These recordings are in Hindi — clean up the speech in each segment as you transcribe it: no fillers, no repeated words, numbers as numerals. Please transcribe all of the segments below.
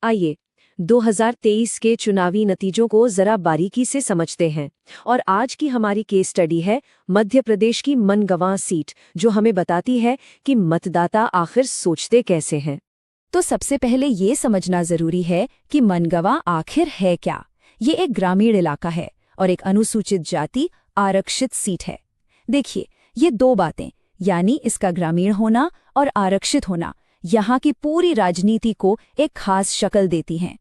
आइए 2023 के चुनावी नतीजों को जरा बारीकी से समझते हैं। और आज की हमारी केस स्टडी है मध्य प्रदेश की मनगवां सीट, जो हमें बताती है कि मतदाता आखिर सोचते कैसे हैं। तो सबसे पहले ये समझना जरूरी है कि मनगवा आखिर है क्या। ये एक ग्रामीण इलाका है और एक अनुसूचित जाति आरक्षित सीट है। देखिए, ये दो बातें, यानी इसका ग्रामीण होना और आरक्षित होना, यहाँ की पूरी राजनीति को एक खास शक्ल देती हैं।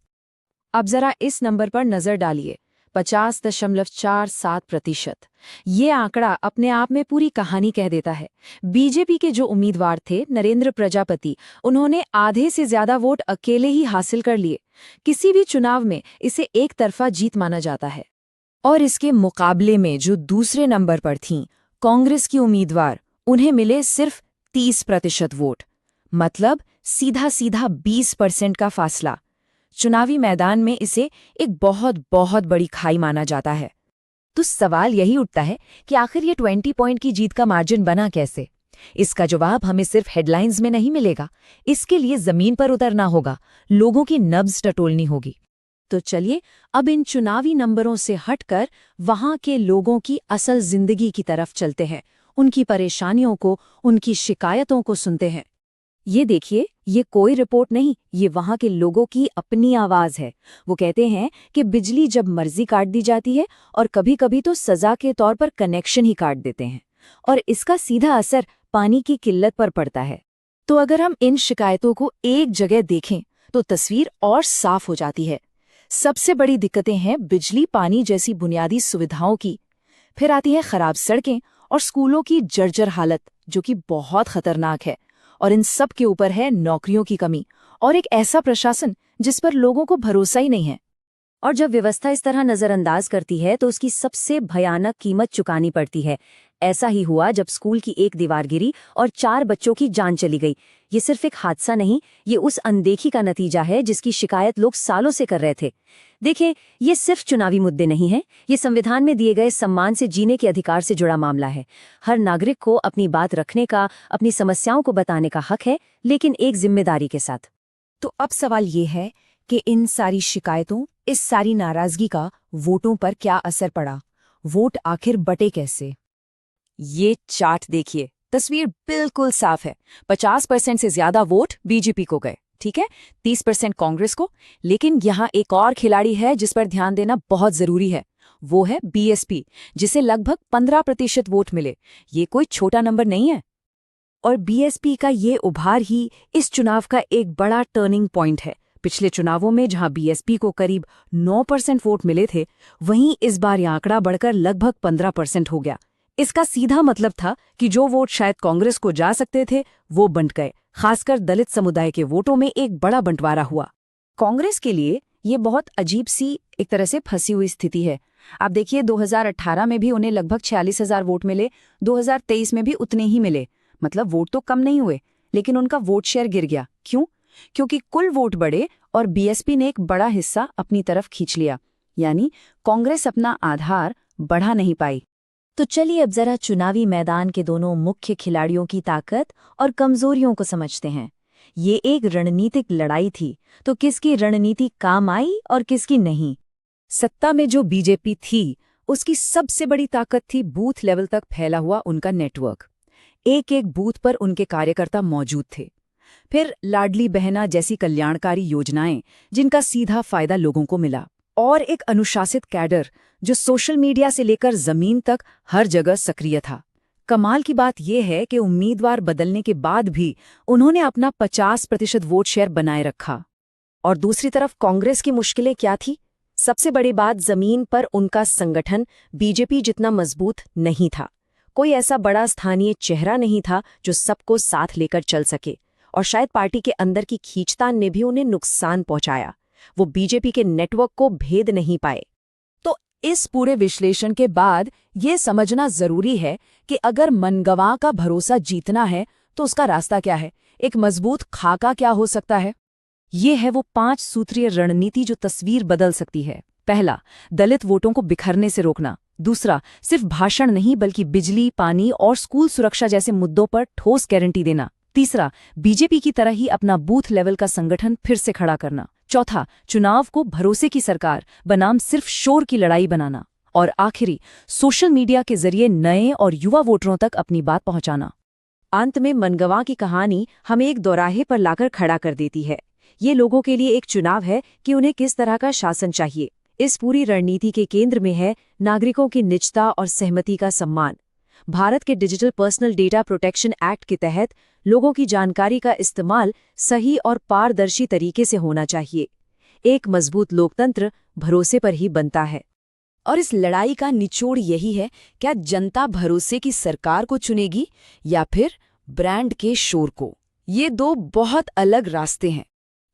अब जरा इस नंबर पर नजर डालिए, 50.47%। ये आंकड़ा अपने आप में पूरी कहानी कह देता है। बीजेपी के जो उम्मीदवार थे, नरेंद्र प्रजापति, उन्होंने आधे से ज्यादा वोट अकेले ही हासिल कर लिए। किसी भी चुनाव में इसे एक तरफा जीत माना जाता है। और इसके मुकाबले में जो दूसरे नंबर पर थीं कांग्रेस की उम्मीदवार, उन्हें मिले सिर्फ 30% वोट, मतलब सीधा सीधा 20% का फासला। चुनावी मैदान में इसे एक बहुत बहुत बड़ी खाई माना जाता है। तो सवाल यही उठता है कि आखिर ये 20 पॉइंट की जीत का मार्जिन बना कैसे। इसका जवाब हमें सिर्फ हेडलाइंस में नहीं मिलेगा। इसके लिए जमीन पर उतरना होगा, लोगों की नब्ज टटोलनी होगी। तो चलिए अब इन चुनावी नंबरों से हटकर वहां के लोगों की असल जिंदगी की तरफ चलते हैं, उनकी परेशानियों को, उनकी शिकायतों को सुनते हैं। ये देखिए, ये कोई रिपोर्ट नहीं, ये वहां के लोगों की अपनी आवाज है। वो कहते हैं कि बिजली जब मर्जी काट दी जाती है और कभी-कभी तो सजा के तौर पर कनेक्शन ही काट देते हैं, और इसका सीधा असर पानी की किल्लत पर पड़ता है। तो अगर हम इन शिकायतों को एक जगह देखें तो तस्वीर और साफ हो जाती है। सबसे बड़ी दिक्कतें हैं बिजली, पानी जैसी बुनियादी सुविधाओं की। फिर आती है खराब सड़कें और स्कूलों की जर्जर हालत, जो कि बहुत खतरनाक है। और इन सब के ऊपर है नौकरियों की कमी और एक ऐसा प्रशासन जिस पर लोगों को भरोसा ही नहीं है। और जब व्यवस्था इस तरह नजरअंदाज करती है तो उसकी सबसे भयानक कीमत चुकानी पड़ती है। ऐसा ही हुआ जब स्कूल की एक दीवार गिरी और 4 बच्चों की जान चली गई। ये सिर्फ एक हादसा नहीं, ये उस अनदेखी का नतीजा है जिसकी शिकायत लोग सालों से कर रहे थे। देखिए, ये सिर्फ चुनावी मुद्दे नहीं हैं, ये संविधान में दिए गए सम्मान से जीने के अधिकार से जुड़ा मामला है। हर नागरिक को अपनी बात रखने का, अपनी समस्याओं को बताने का हक है, लेकिन एक जिम्मेदारी के साथ। तो अब सवाल ये है कि इन सारी शिकायतों, इस सारी नाराजगी का वोटों पर क्या असर पड़ा। वोट आखिर बटे कैसे। ये चार्ट देखिए, तस्वीर बिल्कुल साफ है। 50% से ज्यादा वोट बीजेपी को गए, ठीक है, 30% कांग्रेस को। लेकिन यहाँ एक और खिलाड़ी है जिस पर ध्यान देना बहुत जरूरी है। वो है बीएसपी, जिसे लगभग 15% वोट मिले। ये कोई छोटा नंबर नहीं है। और बीएसपी का ये उभार ही इस चुनाव का एक बड़ा टर्निंग पॉइंट है। पिछले चुनावों में जहां बीएसपी को करीब 9% वोट मिले थे, वहीं इस बार यह आंकड़ा बढ़कर लगभग 15% हो गया। इसका सीधा मतलब था कि जो वोट शायद कांग्रेस को जा सकते थे, वो बंट गए। खासकर दलित समुदाय के वोटों में एक बड़ा बंटवारा हुआ। कांग्रेस के लिए ये बहुत अजीब सी, एक तरह से फंसी हुई स्थिति है। आप देखिए, 2018 में भी उन्हें लगभग 46,000 वोट मिले, 2023 में भी उतने ही मिले। मतलब वोट तो कम नहीं हुए, लेकिन उनका वोट शेयर गिर गया। क्यों? क्योंकि कुल वोट बढ़े और बीएसपी ने एक बड़ा हिस्सा अपनी तरफ खींच लिया। यानी कांग्रेस अपना आधार बढ़ा नहीं पाई। तो चलिए अब जरा चुनावी मैदान के दोनों मुख्य खिलाड़ियों की ताकत और कमजोरियों को समझते हैं। ये एक रणनीतिक लड़ाई थी, तो किसकी रणनीति काम आई और किसकी नहीं। सत्ता में जो बीजेपी थी, उसकी सबसे बड़ी ताकत थी बूथ लेवल तक फैला हुआ उनका नेटवर्क। एक एक बूथ पर उनके कार्यकर्ता मौजूद थे। फिर लाडली बहना जैसी कल्याणकारी योजनाएं, जिनका सीधा फायदा लोगों को मिला। और एक अनुशासित कैडर जो सोशल मीडिया से लेकर जमीन तक हर जगह सक्रिय था। कमाल की बात यह है कि उम्मीदवार बदलने के बाद भी उन्होंने अपना 50% वोट शेयर बनाए रखा। और दूसरी तरफ कांग्रेस की मुश्किलें क्या थी? सबसे बड़ी बात, जमीन पर उनका संगठन बीजेपी जितना मजबूत नहीं था। कोई ऐसा बड़ा स्थानीय चेहरा नहीं था जो सबको साथ लेकर चल सके। और शायद पार्टी के अंदर की खींचतान ने भी उन्हें नुकसान पहुंचाया। वो बीजेपी के नेटवर्क को भेद नहीं पाए। तो इस पूरे विश्लेषण के बाद ये समझना जरूरी है कि अगर मनगवां का भरोसा जीतना है तो उसका रास्ता क्या है, एक मजबूत खाका क्या हो सकता है। ये है वो 5 सूत्रीय रणनीति जो तस्वीर बदल सकती है। पहला, दलित वोटों को बिखरने से रोकना। दूसरा, सिर्फ भाषण नहीं बल्कि बिजली, पानी और स्कूल सुरक्षा जैसे मुद्दों पर ठोस गारंटी देना। तीसरा, बीजेपी की तरह ही अपना बूथ लेवल का संगठन फिर से खड़ा करना। चौथा, चुनाव को भरोसे की सरकार बनाम सिर्फ शोर की लड़ाई बनाना। और आखिरी, सोशल मीडिया के जरिए नए और युवा वोटरों तक अपनी बात पहुंचाना। अंत में मनगवा की कहानी हमें एक दोराहे पर लाकर खड़ा कर देती है। ये लोगों के लिए एक चुनाव है कि उन्हें किस तरह का शासन चाहिए। इस पूरी रणनीति के केंद्र में है नागरिकों की निजता और सहमति का सम्मान। भारत के digital personal data protection act के तहत लोगों की जानकारी का इस्तेमाल सही और पारदर्शी तरीके से होना चाहिए। एक मजबूत लोकतंत्र भरोसे पर ही बनता है। और इस लड़ाई का निचोड़ यही है, क्या जनता भरोसे की सरकार को चुनेगी या फिर ब्रांड के शोर को? ये दो बहुत अलग रास्ते हैं।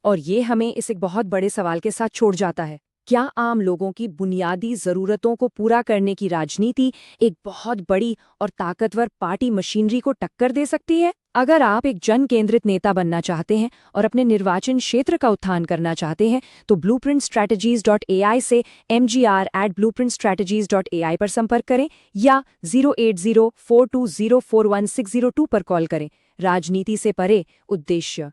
और ये हमें इस एक बहुत बड़े सवाल के साथ छोड़ जाता है, क्या आम लोगों की बुनियादी ज़रूरतों को पूरा करने की राजनीति एक बहुत बड़ी और ताकतवर पार्टी मशीनरी को टक्कर दे सकती है? अगर आप एक जन केंद्रित नेता बनना चाहते हैं और अपने निर्वाचन क्षेत्र का उत्थान करना चाहते हैं तो blueprintstrategies.ai से mgr@blueprintstrategies.ai पर संपर्क करें या 08042041602 पर कॉल करें। राजनीति से परे, उद्देश्य